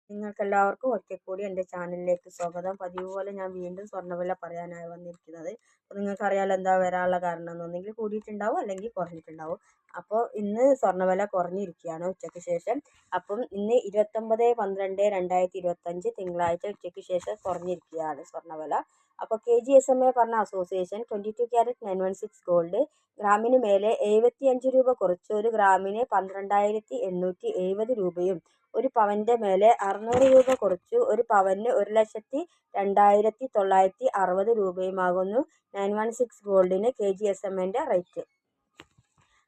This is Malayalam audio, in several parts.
നിങ്ങൾക്കെല്ലാവർക്കും ഒരിക്കൽ കൂടി എൻ്റെ ചാനലിലേക്ക് സ്വാഗതം. പതിവ് പോലെ ഞാൻ വീണ്ടും സ്വർണ്ണവില പറയാനായി വന്നിരിക്കുന്നത്. അപ്പോൾ നിങ്ങൾക്കറിയാലോ എന്താ വരാനുള്ള കാരണം എന്ന്. ഒന്നെങ്കിൽ കൂടിയിട്ടുണ്ടാവും അല്ലെങ്കിൽ കുറഞ്ഞിട്ടുണ്ടാവും. അപ്പോൾ ഇന്ന് സ്വർണ്ണവില കുറഞ്ഞിരിക്കുകയാണ് ഉച്ചയ്ക്ക് ശേഷം. അപ്പം ഇന്ന് 29/12/2025 തിങ്കളാഴ്ച ഉച്ചയ്ക്ക് ശേഷം കുറഞ്ഞിരിക്കുകയാണ് സ്വർണ്ണവില. അപ്പോൾ KGSMA പറഞ്ഞ അസോസിയേഷൻ 22 ക്യാരറ്റ് 916 ഗോൾഡ് ഗ്രാമിന് മേലെ 75 രൂപ കുറച്ച് ഒരു ഗ്രാമിന് 12,870 രൂപയും ഒരു പവൻ്റെ മേലെ 600 രൂപ കുറച്ചു ഒരു പവന് 1,02,960 രൂപയുമാകുന്നു 916 ഗോൾഡിന് KGSMAൻ്റെ റേറ്റ്.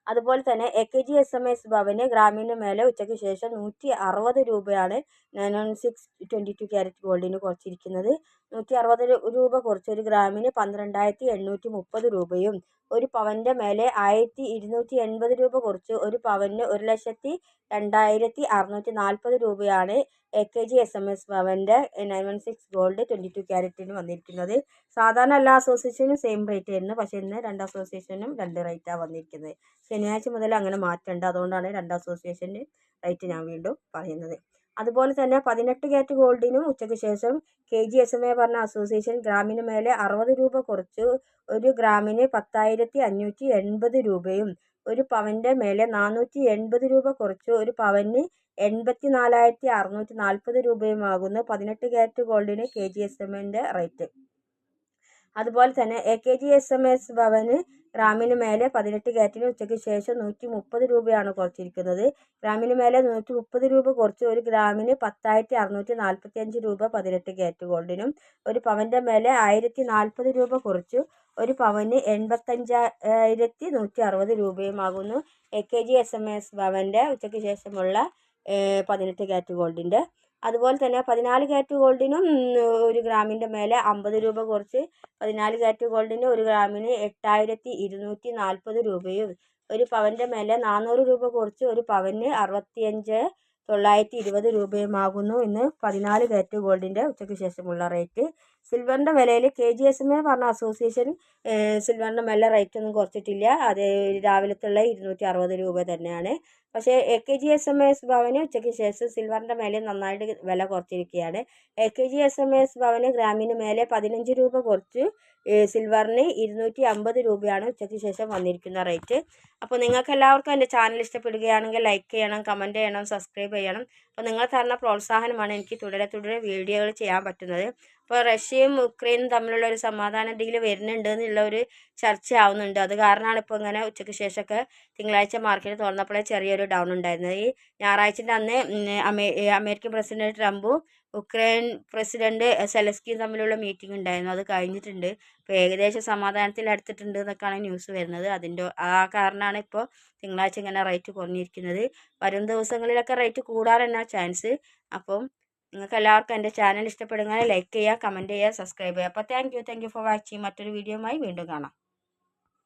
അതുപോലെ തന്നെ AKGSMS ഭവന് ഗ്രാമിന് മേലെ ഉച്ചയ്ക്ക് ശേഷം 160 രൂപയാണ് 916 22 ക്യാരറ്റ് ഗോൾഡിന് കുറച്ചിരിക്കുന്നത്. 160 രൂപ കുറച്ച് ഒരു ഗ്രാമിന് 12,830 രൂപയും ഒരു പവൻ്റെ മേലെ 1,280 രൂപ കുറച്ച് ഒരു പവന് 1,02,640 രൂപയാണ് AKGSMS ഭവൻ്റെ 916 ഗോൾഡ് 22 ക്യാരറ്റിന് വന്നിരിക്കുന്നത്. സാധാരണ എല്ലാ അസോസിയേഷനും സെയിം റേറ്റ് ആയിരുന്നു. പക്ഷേ ഇന്ന് രണ്ട് അസോസിയേഷനും രണ്ട് റേറ്റാണ് വന്നിരിക്കുന്നത്. ശനിയാഴ്ച മുതൽ അങ്ങനെ മാറ്റമുണ്ട്. അതുകൊണ്ടാണ് രണ്ട് അസോസിയേഷൻ്റെ റേറ്റ് ഞാൻ വീണ്ടും പറയുന്നത്. അതുപോലെ തന്നെ 18 ക്യാരറ്റ് ഗോൾഡിനും ഉച്ചയ്ക്ക് ശേഷം KGSMA പറഞ്ഞ അസോസിയേഷൻ ഗ്രാമിന് മേലെ 60 രൂപ കുറച്ച് ഒരു ഗ്രാമിന് 10,580 രൂപയും ഒരു പവൻ്റെ മേലെ 480 രൂപ കുറച്ച് ഒരു പവന് 84,640 രൂപയുമാകുന്നു 18 ക്യാരറ്റ് ഗോൾഡിന് KGSMAൻ്റെ റേറ്റ്. അതുപോലെ തന്നെ AKGSMS ഭവന് ഗ്രാമിന് മേലെ 18 ക്യാരറ്റിന് ഉച്ചയ്ക്ക് ശേഷം 130 രൂപയാണ് കുറച്ചിരിക്കുന്നത്. ഗ്രാമിന് മേലെ 130 രൂപ കുറച്ച് ഒരു ഗ്രാമിന് 10,645 രൂപ 18 ക്യാരറ്റ് ഗോൾഡിനും ഒരു പവൻ്റെ മേലെ 1,040 രൂപ കുറച്ച് ഒരു പവന് 85,160 രൂപയുമാകുന്നു AKGSMS ഭവൻ്റെ ഉച്ചയ്ക്ക് ശേഷമുള്ള 18 ക്യാരറ്റ് ഗോൾഡിൻ്റെ. അതുപോലെ തന്നെ 14 ക്യാരറ്റ് ഗോൾഡിനും ഒരു ഗ്രാമിൻ്റെ മേലെ 50 രൂപ കുറച്ച് 14 ക്യാരറ്റ് ഗോൾഡിന് ഒരു ഗ്രാമിന് 8,240 രൂപയും ഒരു പവൻ്റെ മേലെ 400 രൂപ കുറച്ച് ഒരു പവന് 65,920 രൂപയുമാകുന്നു ഇന്ന് 14 ക്യാരറ്റ് ഗോൾഡിൻ്റെ ഉച്ചയ്ക്ക് ശേഷമുള്ള റേറ്റ്. സിൽവറിൻ്റെ വിലയിൽ KGSMA പറഞ്ഞ അസോസിയേഷൻ സിൽവറിൻ്റെ മേലെ റേറ്റ് ഒന്നും കുറച്ചിട്ടില്ല. അത് രാവിലത്തുള്ള 260 രൂപ തന്നെയാണ്. പക്ഷേ AKGSMS ഭവന് ഉച്ചയ്ക്ക് ശേഷം സിൽവറിൻ്റെ മേലെ നന്നായിട്ട് വില കുറച്ചിരിക്കുകയാണ്. AKGSMS ഭവന് ഗ്രാമിന് മേലെ 15 രൂപ കുറച്ച് സിൽവറിന് 250 രൂപയാണ് ഉച്ചയ്ക്ക് ശേഷം വന്നിരിക്കുന്ന റേറ്റ്. അപ്പോൾ നിങ്ങൾക്ക് എല്ലാവർക്കും എൻ്റെ ചാനൽ ഇഷ്ടപ്പെടുകയാണെങ്കിൽ ലൈക്ക് ചെയ്യണം, കമൻറ്റ് ചെയ്യണം, സബ്സ്ക്രൈബ് ചെയ്യണം. അപ്പോൾ നിങ്ങൾ തരുന്ന പ്രോത്സാഹനമാണ് എനിക്ക് തുടരെ വീഡിയോകൾ ചെയ്യാൻ പറ്റുന്നത്. ഇപ്പോൾ റഷ്യയും ഉക്രൈനും തമ്മിലുള്ള ഒരു സമാധാന ഡീൽ വരുന്നുണ്ട് എന്നുള്ള ഒരു ചർച്ച ആവുന്നുണ്ട്. അത് കാരണമാണ് ഇപ്പോൾ ഇങ്ങനെ ഉച്ചയ്ക്ക് ശേഷമൊക്കെ തിങ്കളാഴ്ച മാർക്കറ്റ് തുറന്നപ്പോഴേ ചെറിയൊരു ഡൗൺ ഉണ്ടായിരുന്നത്. ഈ ഞായറാഴ്ചൻ്റെ അന്ന് അമേരിക്കൻ പ്രസിഡന്റ് ട്രംപും ഉക്രൈൻ പ്രസിഡന്റ് സെലസ്കിയും തമ്മിലുള്ള മീറ്റിംഗ് ഉണ്ടായിരുന്നു. അത് കഴിഞ്ഞിട്ടുണ്ട്. ഇപ്പോൾ ഏകദേശം സമാധാനത്തിൽ അടുത്തിട്ടുണ്ട് എന്നൊക്കെയാണ് ന്യൂസ് വരുന്നത്. ആ കാരണമാണ് ഇപ്പോൾ തിങ്കളാഴ്ച ഇങ്ങനെ റേറ്റ് കുറഞ്ഞിരിക്കുന്നത്. വരും ദിവസങ്ങളിലൊക്കെ റേറ്റ് കൂടാൻ തന്നെയാണ് ചാൻസ്. അപ്പം നിങ്ങൾക്ക് എല്ലാവർക്കും എൻ്റെ ചാനൽ ഇഷ്ടപ്പെടുകയാണെങ്കിൽ ലൈക്ക് ചെയ്യുക, കമൻറ്റ് ചെയ്യുക, സബ്സ്ക്രൈബ് ചെയ്യുക. അപ്പോൾ താങ്ക് യു ഫോർ വാച്ചിങ്. മറ്റൊരു വീഡിയോയുമായി വീണ്ടും കാണാം.